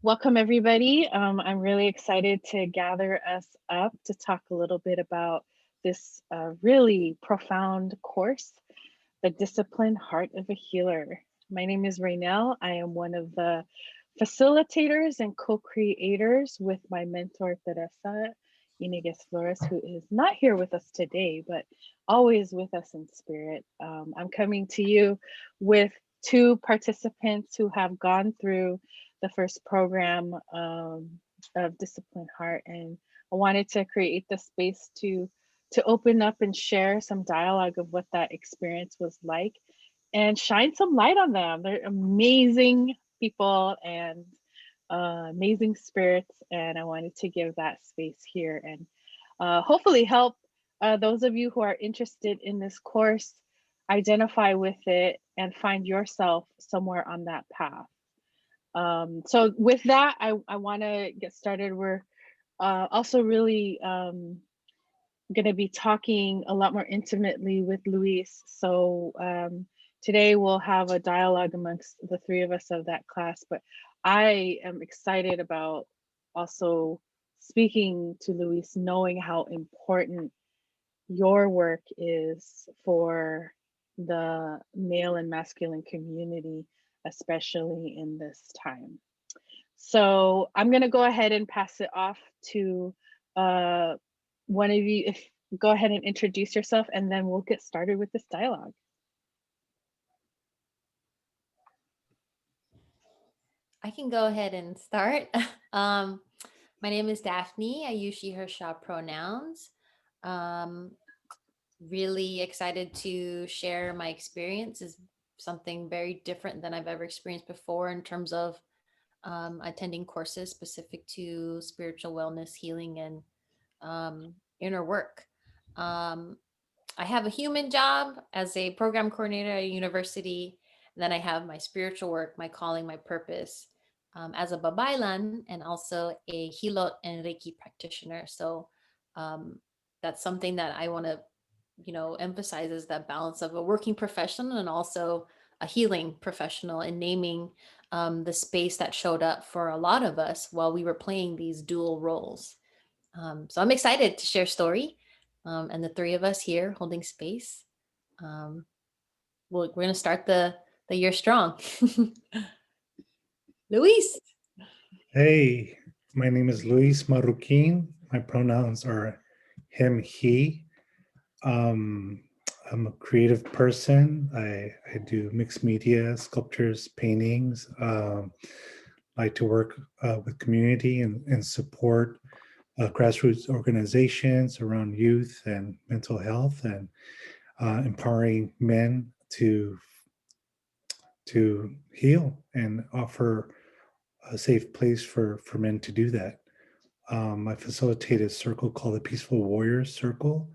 Welcome, everybody. I'm really excited to gather us up to talk a little bit about this really profound course, The Disciplined Heart of a Healer. My name is Raynelle. I am one of the facilitators and co-creators with my mentor, Tereza, Iñiguez-Flores, who is not here with us today, but always with us in spirit. I'm coming to you with two participants who have gone through the first program of Disciplined Heart, and I wanted to create the space to open up and share some dialogue of what that experience was like and shine some light on them. They're amazing people and amazing spirits, and I wanted to give that space here and hopefully help those of you who are interested in this course identify with it and find yourself somewhere on that path. So with that, I want to get started. We're also really going to be talking a lot more intimately with Luis. So today we'll have a dialogue amongst the three of us of that class, but I am excited about also speaking to Luis, knowing how important your work is for the male and masculine community, especially in this time. So I'm going to go ahead and pass it off to uh, one of you. If go ahead and introduce yourself, and then we'll get started with this dialogue. I can go ahead and start. My name is Daphnee. I use she, her, shop pronouns. Um, really excited to share my experience. Is something very different than I've ever experienced before in terms of attending courses specific to spiritual wellness, healing, and inner work. Um, I have a human job as a program coordinator at a university. And then I have my spiritual work, my calling, my purpose as a babaylan and also a hilot and Reiki practitioner. So um, that's something that I want to, emphasize is that balance of a working professional and also a healing professional and naming the space that showed up for a lot of us while we were playing these dual roles. So I'm excited to share story, and the three of us here holding space. Um, we're gonna start the year strong. Luis. Hey, my name is Luis Marroquin. My pronouns are him, he. Um, I'm a creative person. I do mixed media, sculptures, paintings. Like to work with community and support grassroots organizations around youth and mental health and empowering men to heal and offer a safe place for men to do that. I facilitate a circle called the Peaceful Warriors Circle.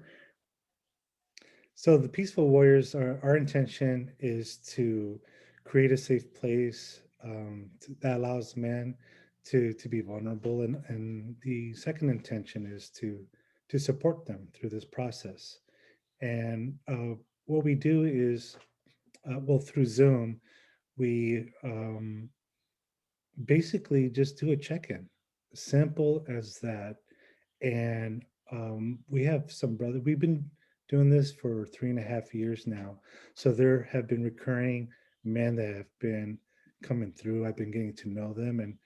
So the Peaceful Warriors, our intention is to create a safe place that allows men to be vulnerable, and the second intention is to support them through this process. And what we do is, well, through Zoom, we basically just do a check-in, simple as that. And we have some brother. We've been doing this for 3.5 years now, so there have been recurring men that have been coming through. I've been getting to know them, and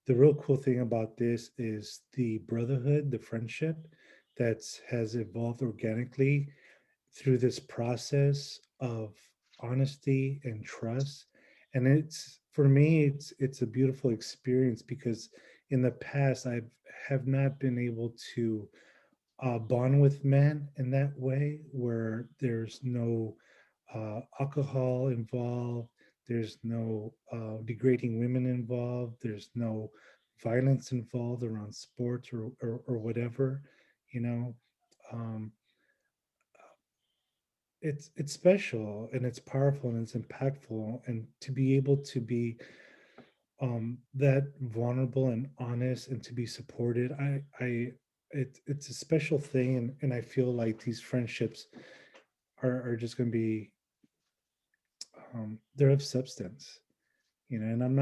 the real cool thing about this is the brotherhood, the friendship that's has evolved organically through this process of honesty and trust. And it's, for me, it's a beautiful experience because in the past I have not been able to bond with men in that way, where there's no alcohol involved, there's no degrading women involved, there's no violence involved around sports or whatever, you know. um, it's special and it's powerful and it's impactful, and to be able to be that vulnerable and honest and to be supported, it's a special thing, and I feel like these friendships are just going to be they're of substance, and I'm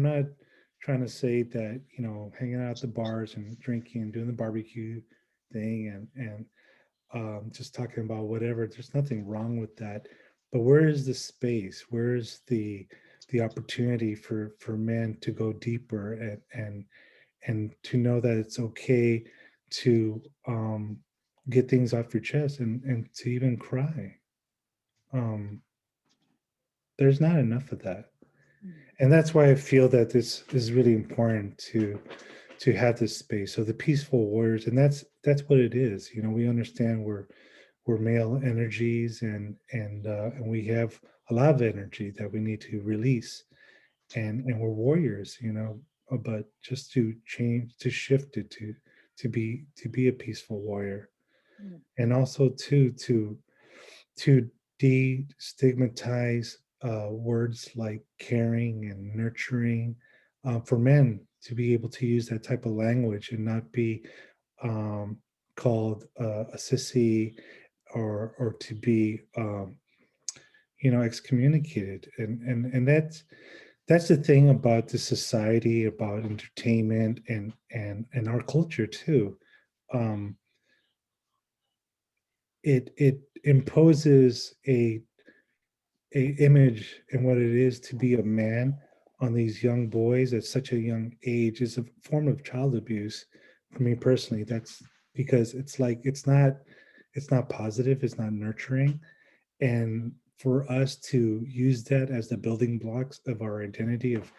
not trying to say that, hanging out at the bars and drinking and doing the barbecue thing and just talking about whatever. There's nothing wrong with that, but where is the space? Where is the opportunity for men to go deeper and to know that it's okay to get things off your chest and to even cry. Um, there's not enough of that, and that's why I feel that this is really important to have this space. So the peaceful warriors, and that's what it is. We understand we're male energies, and we have a lot of energy that we need to release, and we're warriors, but just to change, to shift it to be a peaceful warrior, Mm. and also to destigmatize words like caring and nurturing, for men to be able to use that type of language and not be um, called a sissy, or to be excommunicated, and that's the thing about the society, about entertainment and our culture too. um it imposes a image and what it is to be a man on these young boys at such a young age is a form of child abuse for me personally. That's because it's like it's not positive, it's not nurturing. And for us to use that as the building blocks of our identity of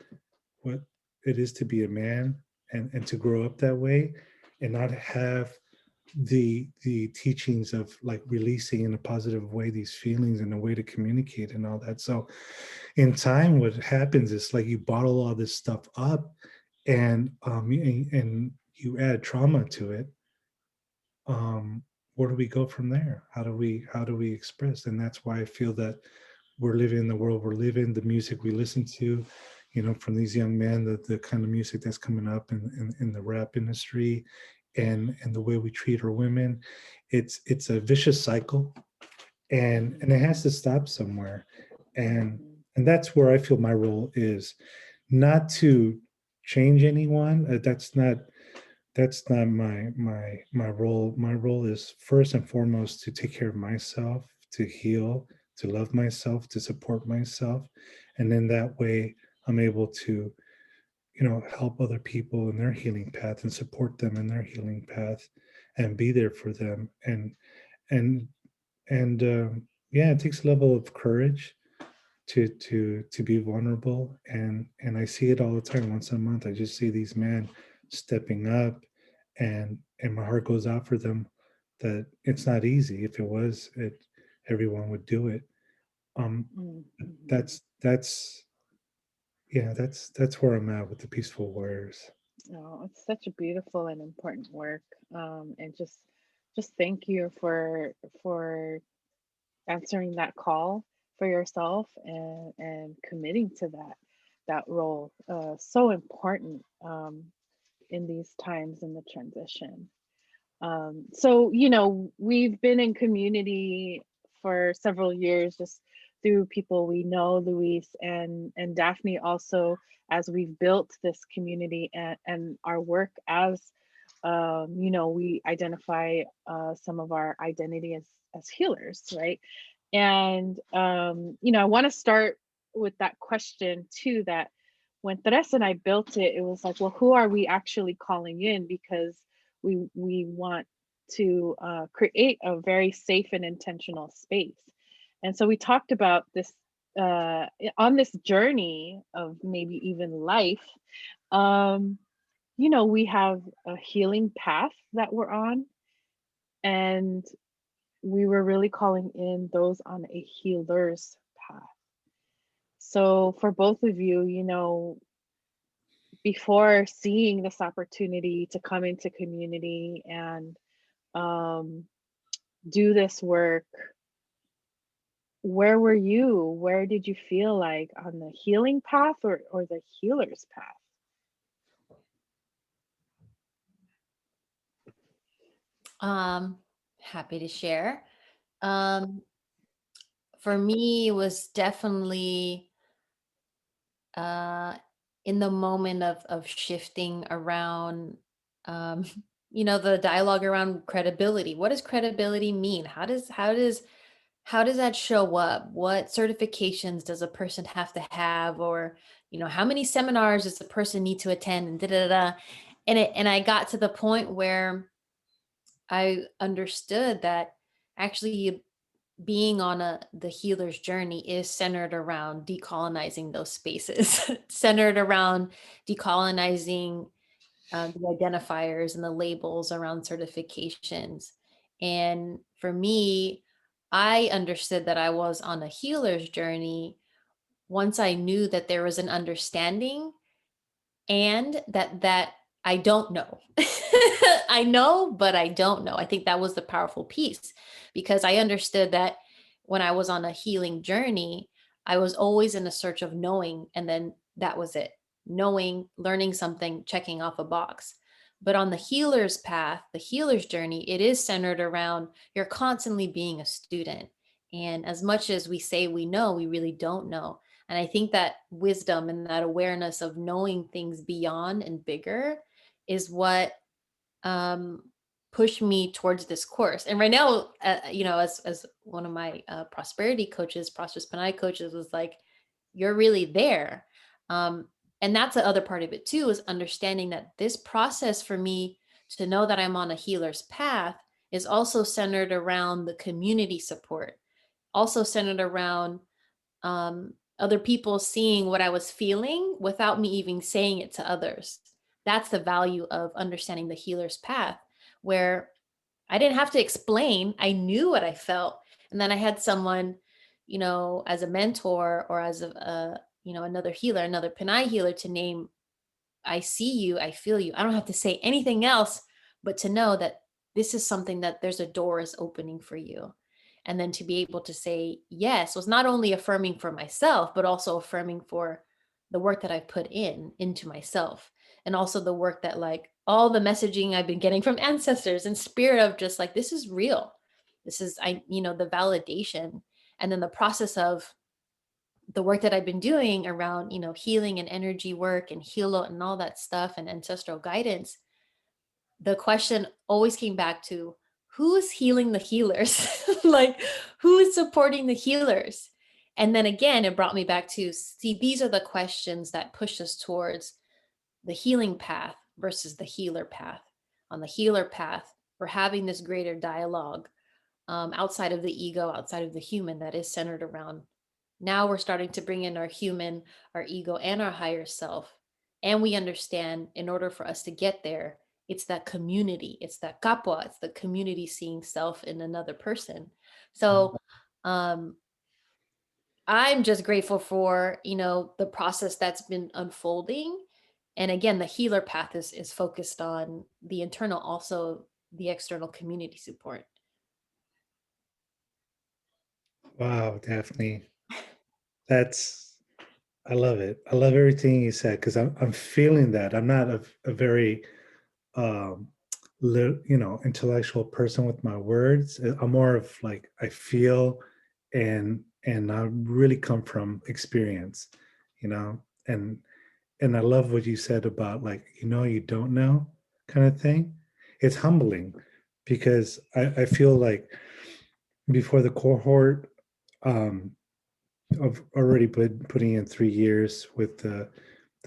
what it is to be a man, and to grow up that way and not have the teachings of like releasing in a positive way these feelings and a way to communicate and all that. So in time what happens is like you bottle all this stuff up, and you add trauma to it. um where do we go from there? How do we express? And that's why I feel that we're living in the world we're living, the music we listen to, from these young men, the kind of music that's coming up in the rap industry, and the way we treat our women. It's a vicious cycle, and it has to stop somewhere. and Mhm. and that's where I feel my role is, not to change anyone. That's not my role. My role is first and foremost to take care of myself, to heal, to love myself, to support myself, and then that way I'm able to help other people in their healing path and support them in their healing path and be there for them. And yeah, it takes a level of courage to be vulnerable, and I see it all the time. Once a month I just see these men stepping up, and my heart goes out for them. That it's not easy. If it was, everyone would do it. um Mhm. that's yeah, that's where I'm at with the peaceful warriors. Oh, it's such a beautiful and important work. And just thank you for answering that call for yourself and committing to that role. So important in these times in the transition. So, we've been in community for several years, just through people we know, Luis and Daphne also, as we've built this community and our work as, we identify some of our identity as healers, right? And, I want to start with that question too, that when Teresa and I built it, it was like, well, who are we actually calling in? Because we want to create a very safe and intentional space. And so we talked about this on this journey of maybe even life. Um, we have a healing path that we're on, and we were really calling in those on a healer's path. So for both of you, before seeing this opportunity to come into community and um, do this work, where were you? Where did you feel like on the healing path or the healer's path? Um, Happy to share. Um, for me, it was definitely in the moment of shifting around, um, the dialogue around credibility. What does credibility mean? How does that show up? What certifications does a person have to have? Or, how many seminars does a person need to attend? And da da da. And I got to the point where I understood that actually being on the healer's journey is centered around decolonizing those spaces, centered around decolonizing the identifiers and the labels around certifications. And for me, I understood that I was on a healer's journey once I knew that there was an understanding and that I don't know. I know, but I don't know. I think that was the powerful piece, because I understood that when I was on a healing journey, I was always in a search of knowing, and then that was it. Knowing, learning something, checking off a box. But on the healer's path, the healer's journey, it is centered around you're constantly being a student. And as much as we say we know, we really don't know. And I think that wisdom and that awareness of knowing things beyond and bigger is what um, pushed me towards this course. And right now, as one of my prosperity coaches, prosperous Panay coaches, was like, "You're really there." Um, and that's the other part of it too, is understanding that this process for me to know that I'm on a healer's path is also centered around the community support, also centered around other people seeing what I was feeling without me even saying it to others. That's the value of understanding the healer's path, where I didn't have to explain. I knew what I felt. And then I had someone, as a mentor or as another healer, another Panay healer to name, I see you, I feel you. I don't have to say anything else, but to know that this is something that there's a door is opening for you. And then to be able to say yes was not only affirming for myself, but also affirming for the work that I've put into myself. And also the work that, like, all the messaging I've been getting from ancestors and spirit of just like, this is real. This is, the validation. And then the process of the work that I've been doing around, healing and energy work and heal and all that stuff and ancestral guidance, the question always came back to who's healing the healers? Like, who's supporting the healers? And then again, it brought me back to see, these are the questions that push us towards the healing path versus the healer path. On the healer path, we're having this greater dialogue outside of the ego, outside of the human, that is centered around. Now we're starting to bring in our human, our ego, and our higher self. And we understand in order for us to get there, it's that community, it's that kapwa, it's the community seeing self in another person. So um, I'm just grateful for, the process that's been unfolding. And again, the healer path is focused on the internal, also the external community support. Wow, Daphne, that's I love it. I love everything you said because I'm feeling that. I'm not a very um intellectual person with my words. I'm more of like I feel and I really come from experience, you know, and I love what you said about like you don't know kind of thing. It's humbling because I feel like before the cohort, um I've already been putting in 3 years with the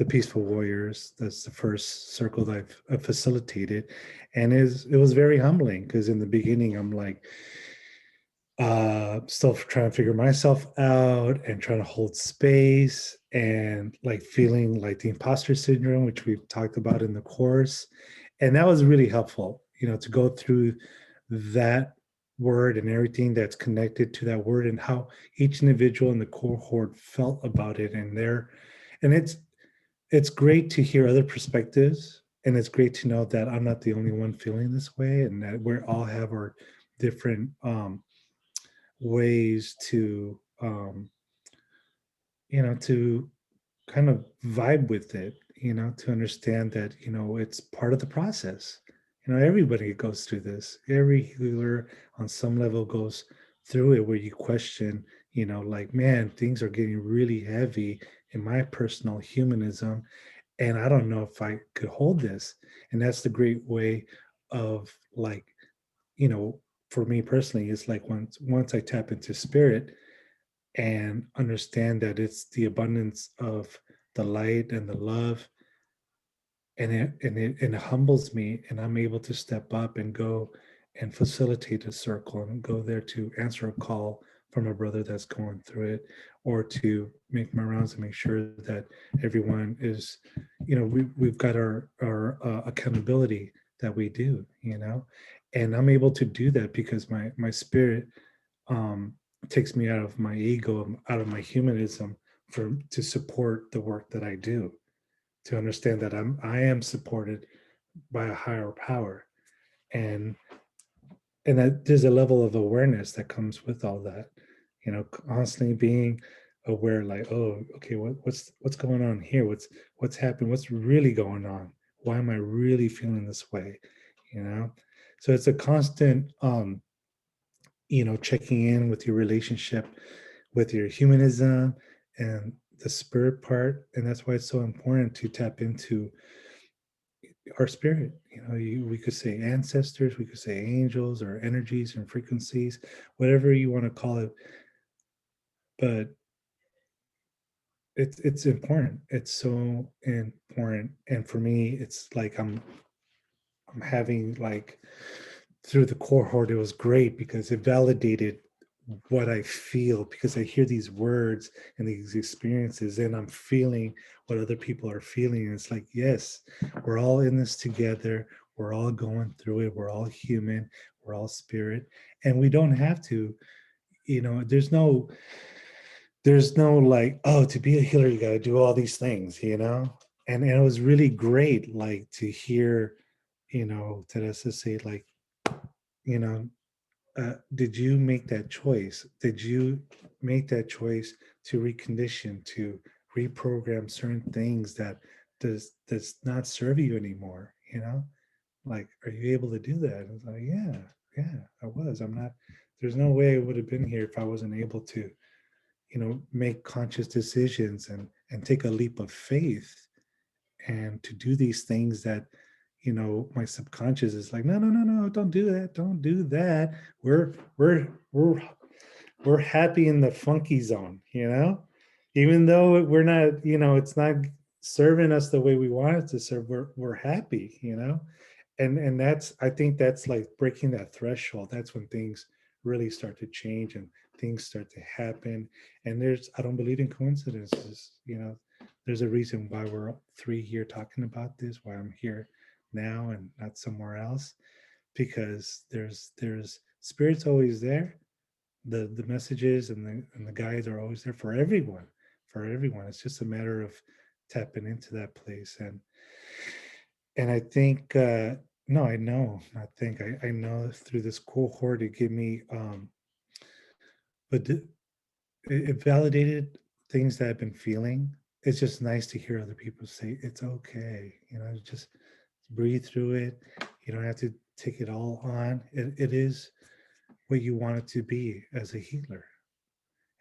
Peaceful Warriors. That's the first circle that I've facilitated, and it was very humbling because in the beginning I'm like still trying to figure myself out and trying to hold space and like feeling like the imposter syndrome, which we've talked about in the course, and that was really helpful, to go through that word and everything that's connected to that word and how each individual in the cohort felt about it and it's great to hear other perspectives, and it's great to know that I'm not the only one feeling this way and that we all have our different ways to kind of vibe with it, to understand that, it's part of the process. Everybody goes through this. Every healer on some level goes through it where you question, like, man, things are getting really heavy in my personal humanism, and I don't know if I could hold this. And that's the great way of, like, you know, for me personally, it's like once I tap into spirit and understand that it's the abundance of the light and the love, and it humbles me, and I'm able to step up and go and facilitate a circle and go there to answer a call from a brother that's going through it, or to make my rounds and make sure that everyone is, we've got our accountability that we do, and I'm able to do that because my spirit um takes me out of my ego, out of my humanism, for to support the work that I do, to understand that I am supported by a higher power, and that there's a level of awareness that comes with all that, constantly being aware, like, oh, okay, what's going on here, what's happening, what's really going on, why am I really feeling this way, you know so it's a constant checking in with your relationship with your humanism and the spirit part. And that's why it's so important to tap into our spirit. We could say ancestors, we could say angels, or energies and frequencies, whatever you want to call it. But it's important. It's so important. And for me, it's like I'm having, like, through the cohort, it was great because it validated what I feel, because I hear these words and these experiences, and I'm feeling what other people are feeling. And it's like, yes, we're all in this together. We're all going through it. We're all human. We're all spirit. And we don't have to, there's no like, oh, to be a healer, you got to do all these things, and it was really great, like, to hear, Teresa say, like, you know, did you make that choice? Did you make that choice to recondition, to reprogram certain things that does not serve you anymore? Like, are you able to do that? And it's like, yeah, I was. I'm not. There's no way I would have been here if I wasn't able to, make conscious decisions and take a leap of faith, and to do these things that, my subconscious is like, no, no, no, no, don't do that, don't do that. We're happy in the funky zone, even though we're not, it's not serving us the way we want it to serve. We're happy, and that's, I think that's like breaking that threshold. That's when things really start to change and things start to happen. And I don't believe in coincidences. There's a reason why we're three here talking about this, why I'm here now and not somewhere else, because there's spirit's always there. The messages and the guides are always there for everyone. It's just a matter of tapping into that place. And I think, no, I know, not think, I know through this cohort, it gave me, but it validated things that I've been feeling. It's just nice to hear other people say it's okay. Just breathe through it. You don't have to take it all on. It is what you want it to be as a healer.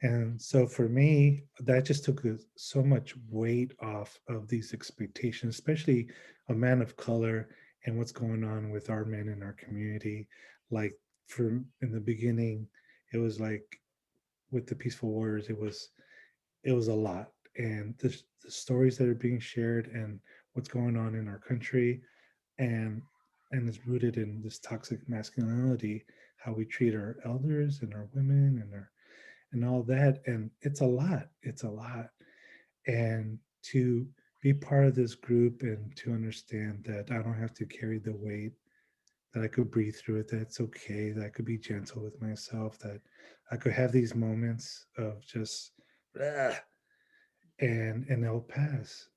And so for me, that just took so much weight off of these expectations, especially a man of color and what's going on with our men in our community. Like, from in the beginning, it was like with the peaceful warriors, it was a lot. And the stories that are being shared and what's going on in our country, and it's rooted in this toxic masculinity, how we treat our elders and our women and all that. And it's a lot. And to be part of this group and to understand that I don't have to carry the weight, that I could breathe through it, that it's okay, that I could be gentle with myself, that I could have these moments of just, "Ugh," and they'll pass,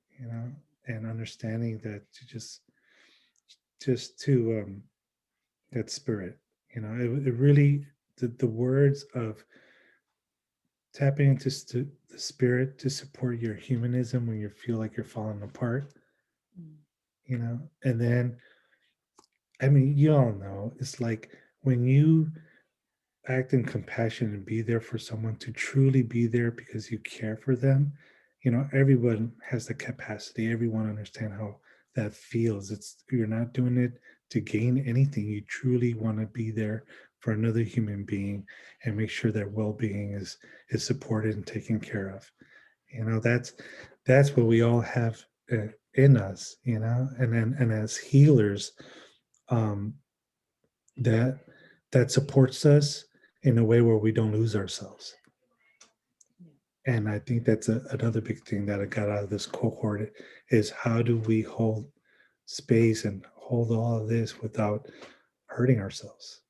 and understanding that to just to that spirit, it really, the words of tapping into the spirit to support your humanism when you feel like you're falling apart, and then, I mean, you all know, it's like when you act in compassion and be there for someone, to truly be there because you care for them, everyone has the capacity. Everyone understand how that feels. You're not doing it to gain anything. You truly want to be there for another human being and make sure their well-being is supported and taken care of. That's what we all have in us. And as healers, um, that that supports us in a way where we don't lose ourselves. And I think that's another big thing that I got out of this cohort is how do we hold space and hold all of this without hurting ourselves.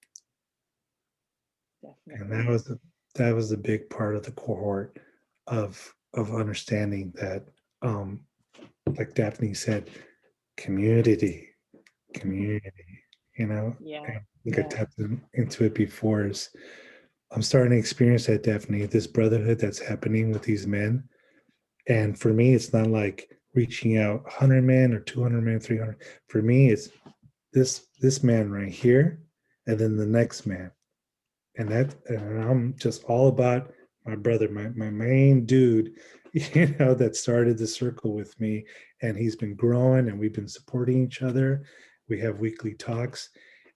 And Definitely. that was the big part of the cohort of understanding that, like Daphnee said, community, community. Yeah. And I think I Yeah. tapped into it before. Is I'm starting to experience that, Daphnee, this brotherhood that's happening with these men. And for me, it's not like reaching out 100 men or 200 men, 300. For me, it's this man right here, and then the next man, and I'm just all about my brother, my main dude, that started the circle with me, and he's been growing, and we've been supporting each other. We have weekly talks,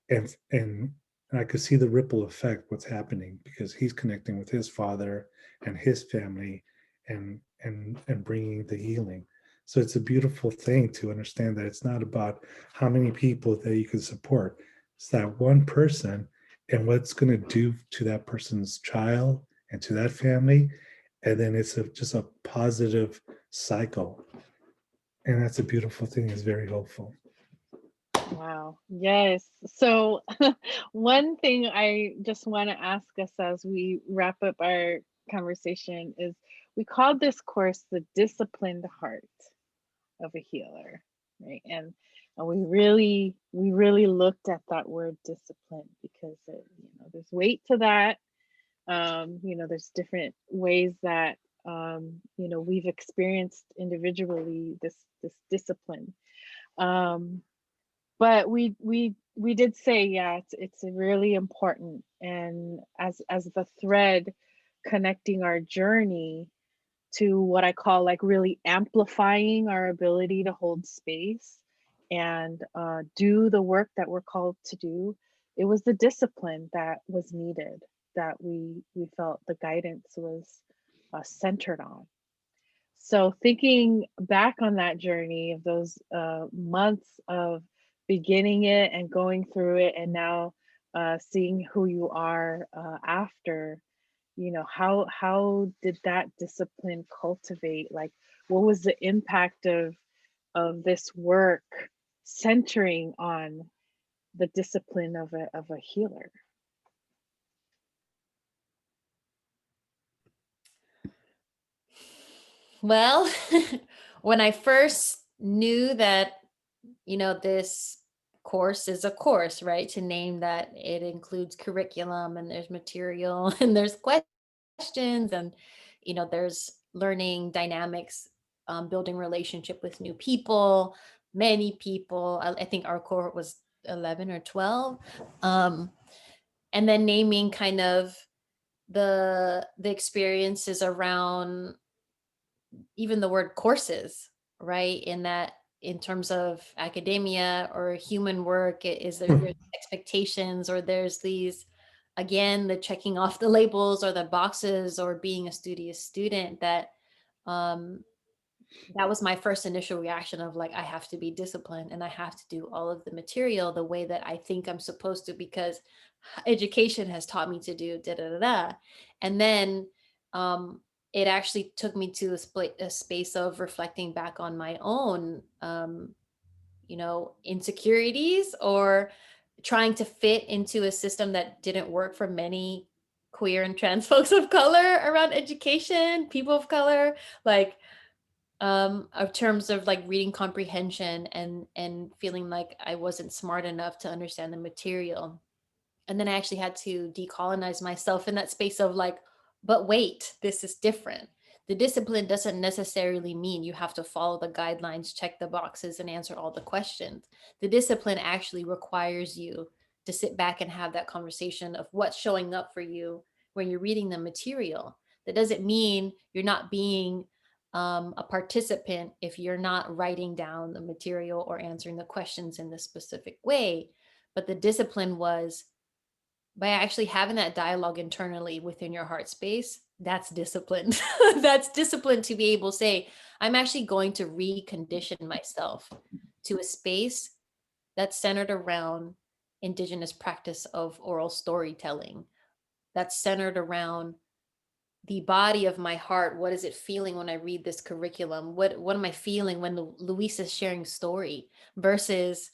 and I could see the ripple effect what's happening because he's connecting with his father and his family, and bringing the healing. So it's a beautiful thing to understand that it's not about how many people that you can support. It's that one person and what it's going to do to that person's child and to that family. And then it's just a positive cycle. And that's a beautiful thing. It's very hopeful. Wow. Yes. So, one thing I just want to ask us as we wrap up our conversation is we called this course the disciplined heart of a healer, right? And we really looked at that word discipline because there's weight to that. There's different ways that we've experienced individually this discipline. Um, but we did say, yeah, it's really important, and as the thread connecting our journey to what I call like really amplifying our ability to hold space and do the work that we're called to do. It was the discipline that was needed, that we felt the guidance was centered on. So thinking back on that journey of those months of beginning it and going through it, and now seeing who you are after, how did that discipline cultivate? Like, what was the impact of this work centering on the discipline of a healer? Well, when I first knew that, this course is a course, right? To name that it includes curriculum and there's material and there's questions and, there's learning dynamics, building relationship with new people, many people. I think our cohort was 11 or 12. Um, and then naming kind of the experiences around even the word courses, right? In that, in terms of academia or human work, is there's expectations, or there's these, again, the checking off the labels or the boxes, or being a studious student, um that was my first initial reaction of like, I have to be disciplined and I have to do all of the material the way that I think I'm supposed to, because education has taught me to do da da da da. And then um, it actually took me to a space of reflecting back on my own, insecurities, or trying to fit into a system that didn't work for many queer and trans folks of color around education, people of color, like of terms of like reading comprehension, and feeling like I wasn't smart enough to understand the material. And then I actually had to decolonize myself in that space of like, but wait, this is different. The discipline doesn't necessarily mean you have to follow the guidelines, check the boxes, and answer all the questions. The discipline actually requires you to sit back and have that conversation of what's showing up for you when you're reading the material. That doesn't mean you're not being a participant if you're not writing down the material or answering the questions in this specific way. But the discipline was by actually having that dialogue internally within your heart space. That's discipline. That's discipline to be able to say, I'm actually going to recondition myself to a space that's centered around Indigenous practice of oral storytelling, that's centered around the body of my heart. What is it feeling when I read this curriculum? What am I feeling when Luis is sharing story versus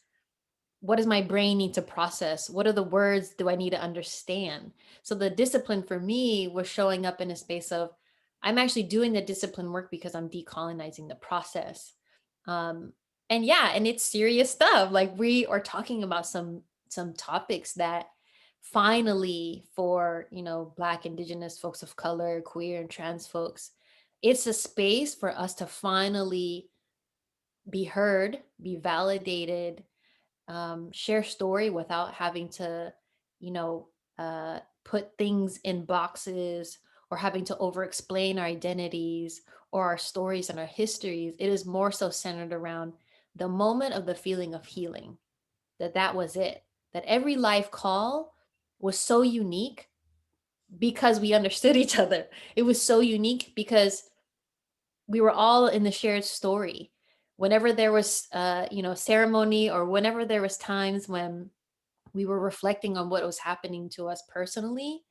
what does my brain need to process? What are the words do I need to understand? So the discipline for me was showing up in a space of I'm actually doing the discipline work because I'm decolonizing the process. Um, and yeah, and it's serious stuff. Like we are talking about some topics that finally for, you know, Black, Indigenous, folks of color, queer and trans folks, it's a space for us to finally be heard, be validated, share story without having to, you know, put things in boxes or having to over explain our identities or our stories and our histories. It is more so centered around the moment of the feeling of healing, that was it, that every life call was so unique because we understood each other. It was so unique because we were all in the shared story. Whenever there was you know, ceremony, or whenever there was times when we were reflecting on what was happening to us personally,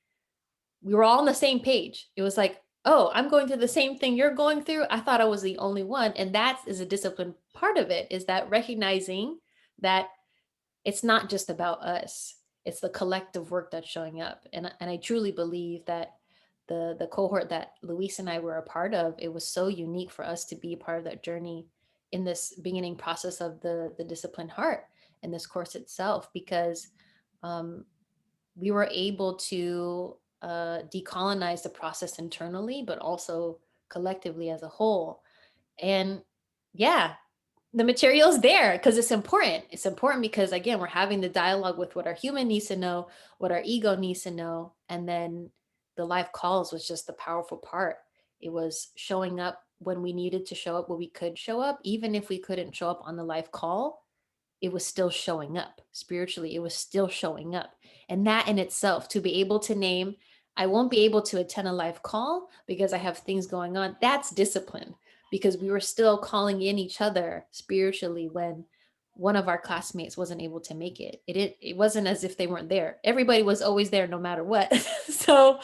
we were all on the same page. It was like, oh, I'm going through the same thing you're going through. I thought I was the only one. And that is a discipline part of it, is that recognizing that it's not just about us. It's the collective work that's showing up. And I truly believe that the cohort that Luis and I were a part of, it was so unique for us to be a part of that journey in this beginning process of the disciplined heart and this course itself, because um, we were able to decolonize the process internally, but also collectively as a whole. And yeah, the material's there because it's important. It's important because, again, we're having the dialogue with what our human needs to know, what our ego needs to know. And then the life calls was just the powerful part. It was showing up when we needed to show up, when we could show up, even if we couldn't show up on the life call, it was still showing up spiritually. It was still showing up. And that in itself, to be able to name, I won't be able to attend a live call because I have things going on. That's discipline, because we were still calling in each other spiritually when one of our classmates wasn't able to make it. It wasn't as if they weren't there. Everybody was always there no matter what. So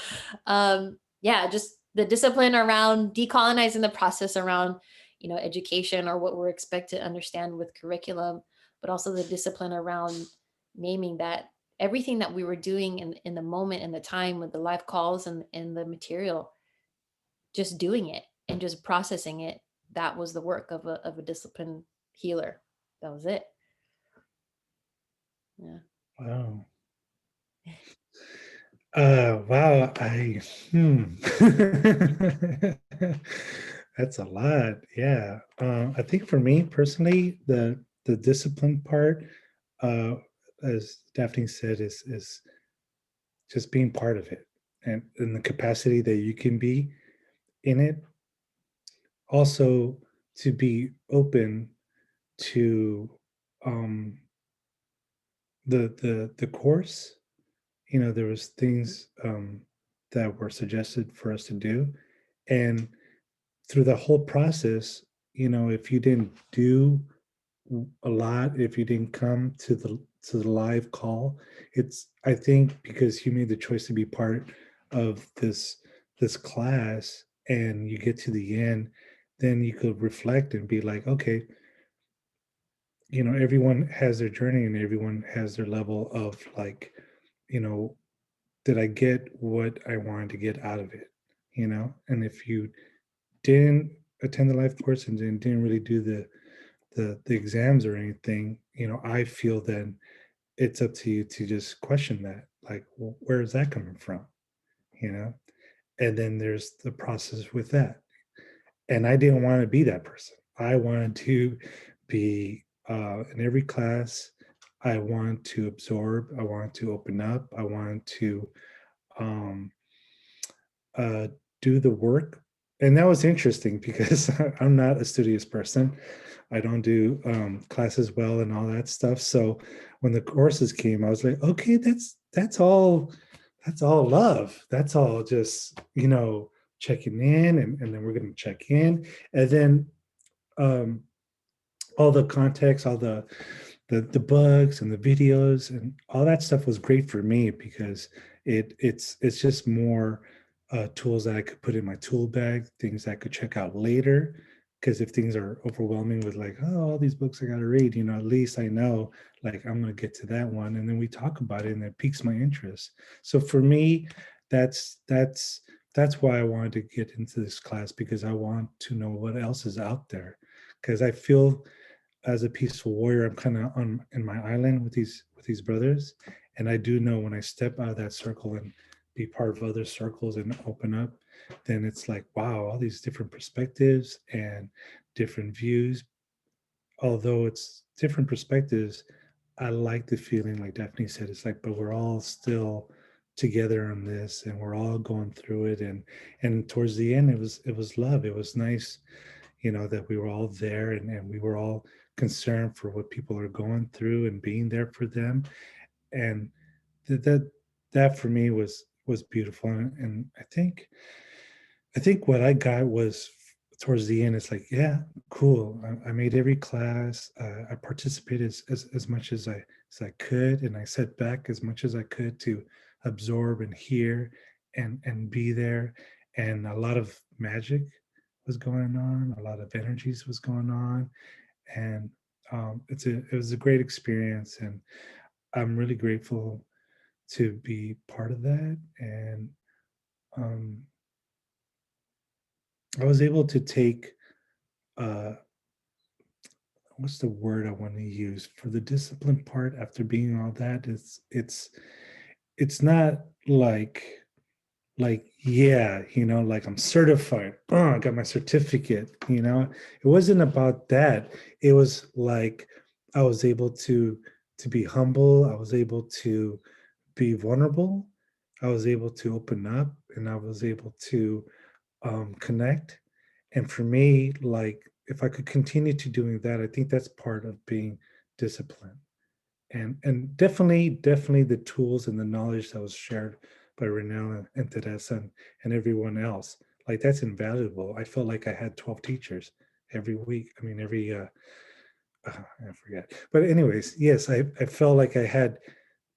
yeah, just the discipline around decolonizing the process around, you know, education or what we're expected to understand with curriculum, but also the discipline around naming that everything that we were doing in the moment and the time with the live calls and the material, just doing it and just processing it, that was the work of a disciplined healer. That was it. Yeah. Wow. Wow. That's a lot. Yeah. I think for me personally, the discipline part, uh, as Daphne said, is just being part of it, and in the capacity that you can be in it. Also, to be open to um, the course. You know, there was things that were suggested for us to do, and through the whole process, you know, if you didn't do a lot, if you didn't come to the live call, it's, I think, because you made the choice to be part of this class and you get to the end, then you could reflect and be like, okay, you know, everyone has their journey and everyone has their level of like, you know, did I get what I wanted to get out of it? You know, and if you didn't attend the life course and didn't really do the exams or anything, you know, I feel then it's up to you to just question that, like, well, where is that coming from? You know, and then there's the process with that. And I didn't want to be that person. I wanted to be in every class. I wanted to absorb. I wanted to open up. I wanted to um, uh, do the work and that was interesting because I'm not a studious person. I don't do classes well and all that stuff. So when the courses came, I was like, okay, that's all love. That's all just, checking in, and then we're gonna check in. And then um all the context, all the bugs and the videos and all that stuff was great for me because it's just more tools that I could put in my tool bag, things I could check out later. Because if things are overwhelming with like, oh, all these books I got to read, at least I know like I'm going to get to that one, and then we talk about it, and it piques my interest. So for me, that's that's that's why I wanted to get into this class, because I want to know what else is out there. Because I feel as a peaceful warrior, I'm kind of on in my island with these brothers, and I do know when I step out of that circle and be part of other circles and open up, then it's like, wow, all these different perspectives and different views. Although it's different perspectives, I like the feeling, like Daphnee said, it's like, but we're all still together on this, and we're all going through it. And towards the end, it was love. It was nice, that we were all there, and we were all concerned for what people are going through and being there for them. And that that for me was beautiful. And I think what I got was towards the end, it's like, yeah, cool. I made every class. I participated as much as I could, and I sat back as much as I could to absorb and hear and be there. And a lot of magic was going on. A lot of energies was going on, and it was a great experience, and I'm really grateful to be part of that. And um, I was able to take uh, what's the word I want to use for the discipline part after being all that. It's not like yeah, like I'm certified, I got my certificate. It wasn't about that. It was like I was able to be humble. I was able to be vulnerable. I was able to open up, and I was able to connect. And for me, like, if I could continue to doing that, I think that's part of being disciplined. And definitely the tools and the knowledge that was shared by Raynelle and Tereza and everyone else, like, that's invaluable. I felt like I had 12 teachers every week. I mean, I forget. But anyways, yes, I felt like I had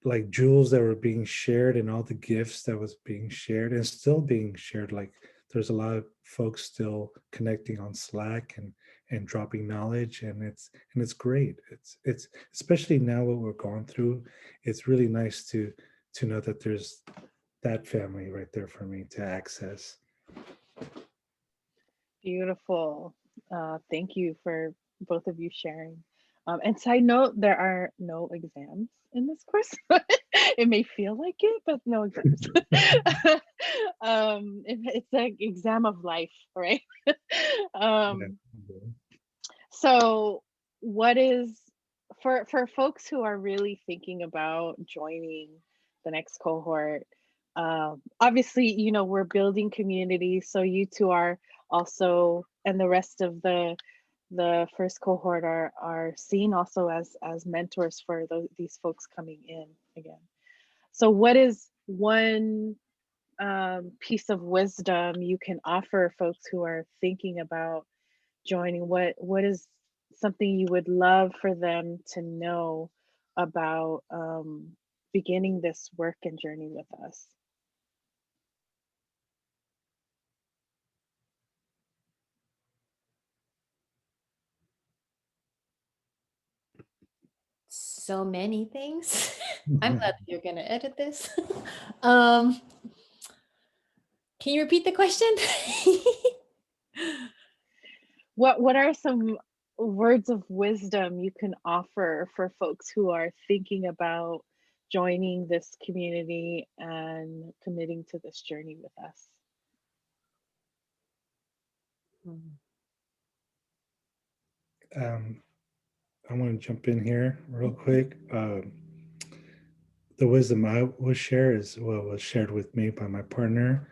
like jewels that were being shared, and all the gifts that was being shared and still being shared. Like, there's a lot of folks still connecting on Slack and dropping knowledge, and it's great. It's especially now what we're going through. It's really nice to know that there's that family right there for me to access. Beautiful. Thank you for both of you sharing. And side note, there are no exams in this course. It may feel like it, but no exams. It's an exam of life, right? Yeah. um, so what is for folks who are really thinking about joining the next cohort, obviously, we're building community, so you two are also, and the rest of the first cohort are seen also as mentors for these folks coming in again. So what is one piece of wisdom you can offer folks who are thinking about joining? What is something you would love for them to know about beginning this work and journey with us? So many things. I'm glad that you're gonna edit this. um, can you repeat the question? What are some words of wisdom you can offer for folks who are thinking about joining this community and committing to this journey with us? um, I want to jump in here real quick. The wisdom I will share is what was shared with me by my partner,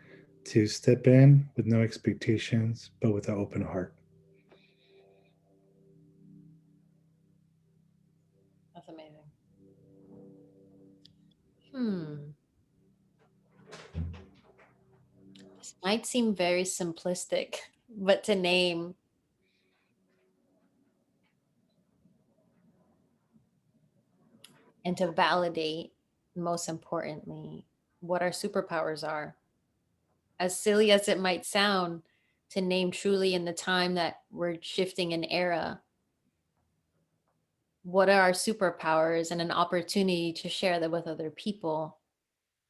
to step in with no expectations, but with an open heart. That's amazing. Hmm. This might seem very simplistic, but to name and to validate, most importantly, what our superpowers are. As silly as it might sound, to name truly in the time that we're shifting an era, what are our superpowers and an opportunity to share that with other people,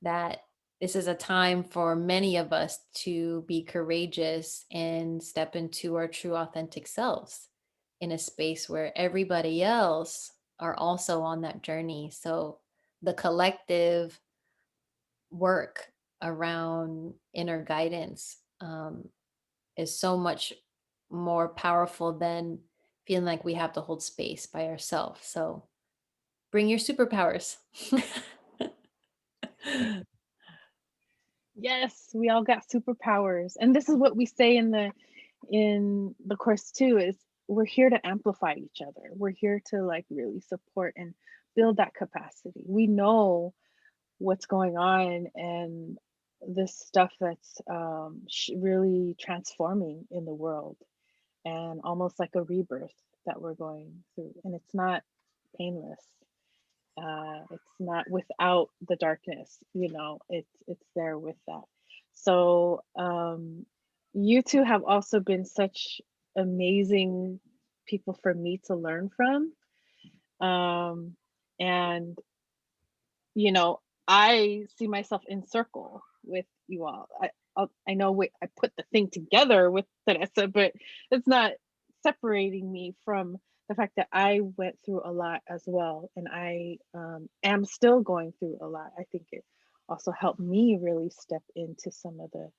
that this is a time for many of us to be courageous and step into our true authentic selves in a space where everybody else are also on that journey. So the collective work around inner guidance is so much more powerful than feeling like we have to hold space by ourselves. So bring your superpowers. Yes, we all got superpowers. And this is what we say in the course too, is we're here to amplify each other. We're here to like really support and build that capacity. We know what's going on and this stuff that's really transforming in the world, and almost like a rebirth that we're going through. And it's not painless. It's not without the darkness, you know, it's there with that. So you two have also been such amazing people for me to learn from. And you know, I see myself in circle with you all. I know I put the thing together with Teresa, but it's not separating me from the fact that I went through a lot as well, and I am still going through a lot. I think it also helped me really step into some of the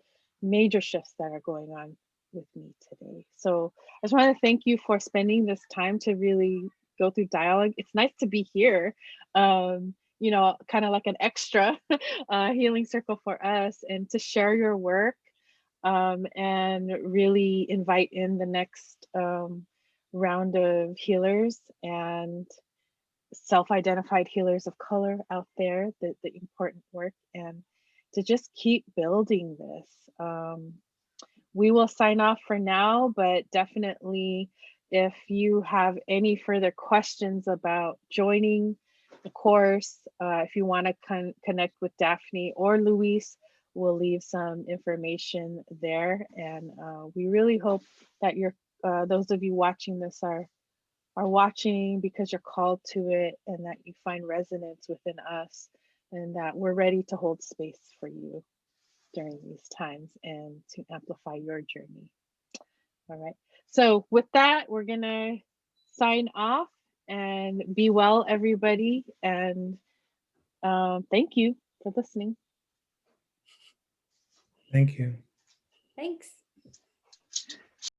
major shifts that are going on with me today. So I just want to thank you for spending this time to really go through dialogue. It's nice to be here. You know, kind of like an extra healing circle for us, and to share your work, and really invite in the next round of healers and self-identified healers of color out there, the important work, and to just keep building this. We will sign off for now, but definitely if you have any further questions about joining the course, if you want to connect with Daphnee or Luis, we'll leave some information there. And we really hope that those of you watching this are watching because you're called to it, and that you find resonance within us, and that we're ready to hold space for you during these times and to amplify your journey. All right. So with that, we're going to sign off, and be well, everybody. And thank you for listening. Thank you. Thanks.